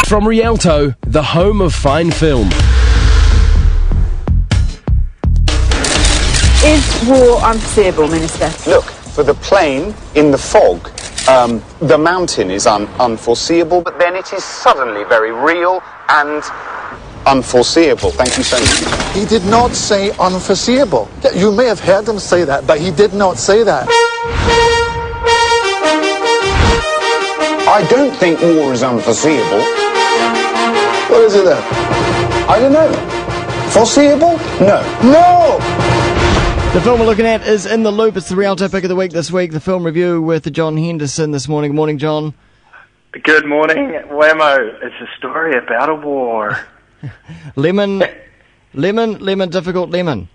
From Rialto, the home of fine film. Is war unforeseeable, Minister? Look, for the plane in the fog, the mountain is unforeseeable, but then it is suddenly very real and unforeseeable. Thank you so much. He did not say unforeseeable. You may have heard him say that, but he did not say that. I don't think war is unforeseeable. What is it then? I don't know. Foreseeable? No. No! The film we're looking at is In the Loop. It's the Rialto Pick of the Week this week. The film review with John Henderson this morning. Good morning, John. Good morning, Wammo. It's a story about a war. Lemon, difficult lemon.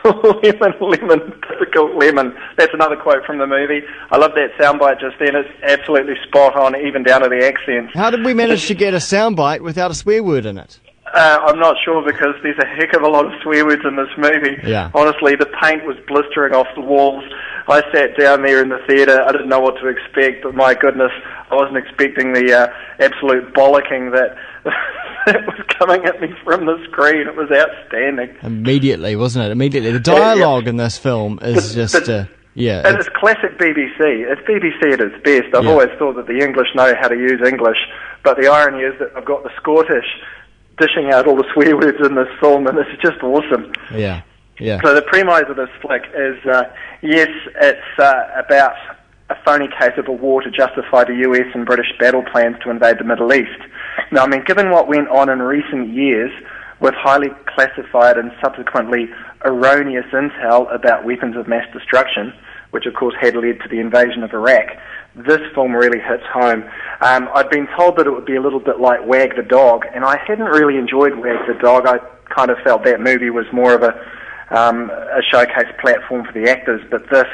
Lemon, difficult lemon. That's another quote from the movie. I love that soundbite just then. It's absolutely spot on, even down to the accents. How did we manage to get a soundbite without a swear word in it? I'm not sure, because there's a heck of a lot of swear words in this movie. Yeah. Honestly, the paint was blistering off the walls. I sat down there in the theatre. I didn't know what to expect, but my goodness, I wasn't expecting the absolute bollocking that that was coming at me from the screen. It was outstanding. Immediately, wasn't it? Immediately. The dialogue in this film is and it's classic BBC. It's BBC at its best. I've always thought that the English know how to use English, but the irony is that I've got the Scottish dishing out all the swear words in this film, and it's just awesome. Yeah. So the premise of this flick is, yes, it's about a phony case of a war to justify the US and British battle plans to invade the Middle East. Now, I mean, given what went on in recent years with highly classified and subsequently erroneous intel about weapons of mass destruction, which of course had led to the invasion of Iraq, this film really hits home. I'd been told that it would be a little bit like Wag the Dog, and I hadn't really enjoyed Wag the Dog. I kind of felt that movie was more of a showcase platform for the actors, but this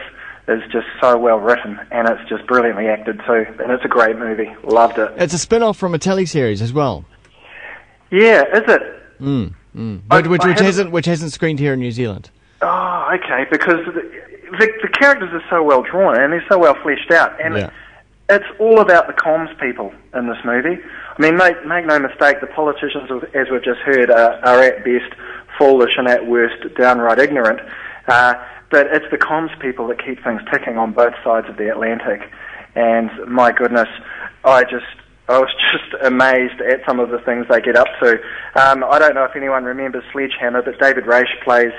is just so well written, and it's just brilliantly acted too, and it's a great movie. Loved it. It's a spin-off from a teleseries as well. Yeah, is it? Which hasn't screened here in New Zealand. Oh, okay, because the characters are so well drawn, and they're so well fleshed out, and it's all about the comms people in this movie. I mean, make no mistake, the politicians, as we've just heard, are at best foolish and at worst downright ignorant. But it's the comms people that keep things ticking on both sides of the Atlantic. And my goodness, I was just amazed at some of the things they get up to. I don't know if anyone remembers Sledgehammer, but David Raish plays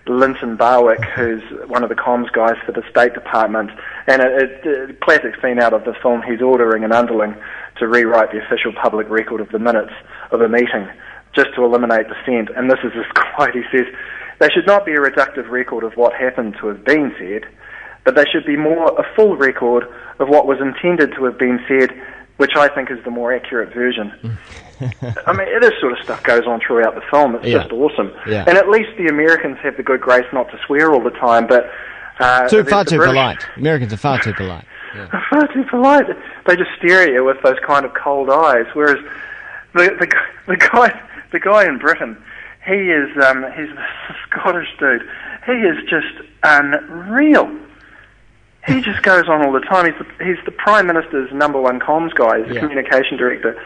Linton Barwick, who's one of the comms guys for the State Department. And a classic scene out of the film, he's ordering an underling to rewrite the official public record of the minutes of a meeting, just to eliminate dissent. And this is his quote. He says, "They should not be a reductive record of what happened to have been said, but they should be more a full record of what was intended to have been said, which I think is the more accurate version." I mean, this sort of stuff goes on throughout the film. It's just awesome. Yeah. And at least the Americans have the good grace not to swear all the time, but far too polite. Americans are far too polite. Yeah. Far too polite. They just stare at you with those kind of cold eyes, whereas the guy in Britain, he is he's a Scottish dude. He is just unreal. He just goes on all the time. He's the Prime Minister's number one comms guy. He's the communication director,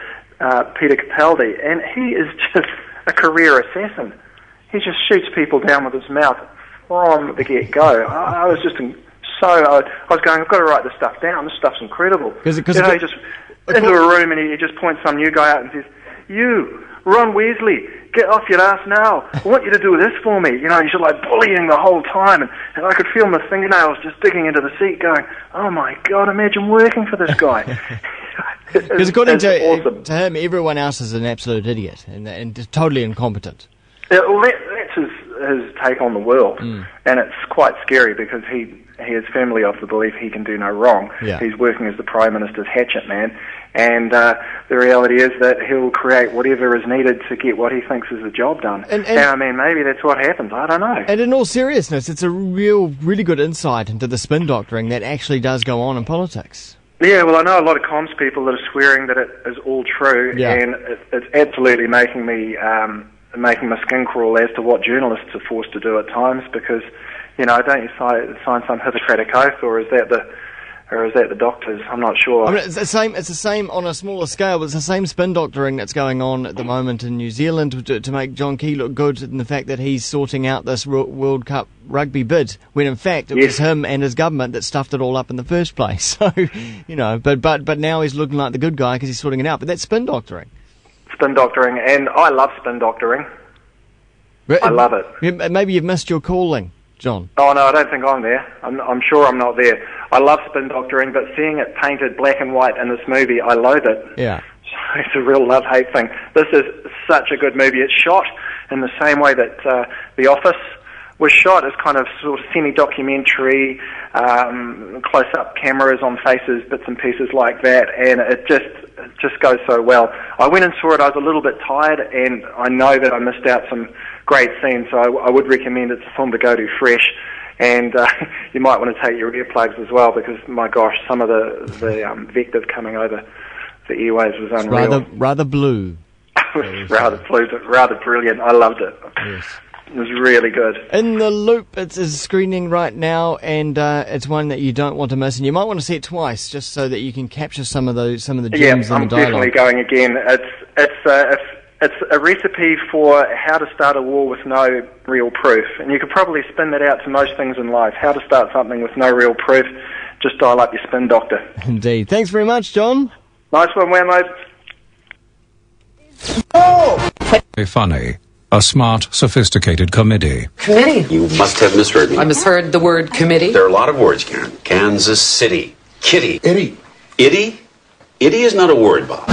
Peter Capaldi, and he is just a career assassin. He just shoots people down with his mouth from the get-go. I was just I was going, I've got to write this stuff down. This stuff's incredible. He just into a room and he just points some new guy out and says, "You, Ron Weasley, get off your ass now. I want you to do this for me." You know, he's like bullying the whole time, and I could feel my fingernails just digging into the seat going, "Oh my God, imagine working for this guy." Because according to him, everyone else is an absolute idiot and just totally incompetent. Well, that's his take on the world, and it's quite scary because he is firmly of the belief he can do no wrong. Yeah. He's working as the Prime Minister's hatchet man, and the reality is that he'll create whatever is needed to get what he thinks is the job done. And I mean, maybe that's what happens. I don't know. And in all seriousness, it's a really good insight into the spin doctoring that actually does go on in politics. Yeah, well, I know a lot of comms people that are swearing that it is all true, and it's absolutely making me making my skin crawl as to what journalists are forced to do at times, because, you know, don't you sign some Hippocratic oath, or is that Or is that the doctors? I'm not sure. I mean, it's the same on a smaller scale, but it's the same spin doctoring that's going on at the moment in New Zealand to make John Key look good in the fact that he's sorting out this World Cup rugby bid, when in fact it was him and his government that stuffed it all up in the first place. So, but now he's looking like the good guy because he's sorting it out. But that's spin doctoring. Spin doctoring, and I love spin doctoring. I love it. Maybe you've missed your calling, John. Oh, no, I don't think I'm there. I'm sure I'm not there. I love spin doctoring, but seeing it painted black and white in this movie, I loathe it. Yeah. It's a real love-hate thing. This is such a good movie. It's shot in the same way that The Office was shot, as kind of sort of semi-documentary, close-up cameras on faces, bits and pieces like that, and it just goes so well. I went and saw it. I was a little bit tired, and I know that I missed out some great scenes, so I would recommend it's a film to go to fresh. And you might want to take your earplugs as well, because my gosh, some of the vectors coming over the airwaves was unreal. Rather blue. rather brilliant. I loved it. Yes. It was really good. In the Loop, it's a screening right now, and it's one that you don't want to miss, and you might want to see it twice, just so that you can capture some of the gems in the dialogue. Yeah, I'm definitely going again. It's a recipe for how to start a war with no real proof. And you could probably spin that out to most things in life. How to start something with no real proof. Just dial up your spin doctor. Indeed. Thanks very much, John. Nice one, Wammo. Very funny. A smart, sophisticated committee. Committee? You must have misheard me. I misheard the word committee. There are a lot of words, Karen. Kansas City. Kitty. Itty. Itty? Itty is not a word, Bob.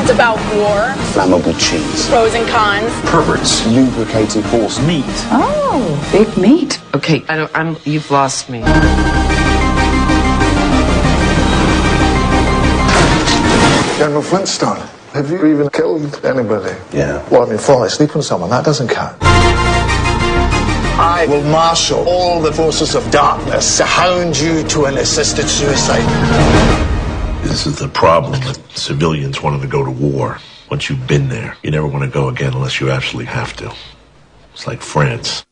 It's about war, Flammable cheese. pros and cons. Perverts. Lubricated horse meat. Oh, big meat. Okay, you've lost me. General Flintstone, have you even killed anybody? Yeah. Well, I mean, falling asleep on someone, that doesn't count. I will marshal all the forces of darkness to hound you to an assisted suicide. This is the problem, that civilians wanted to go to war. Once you've been there, you never want to go again unless you absolutely have to. It's like France.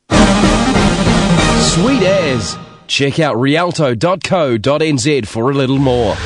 Sweet as. Check out rialto.co.nz for a little more.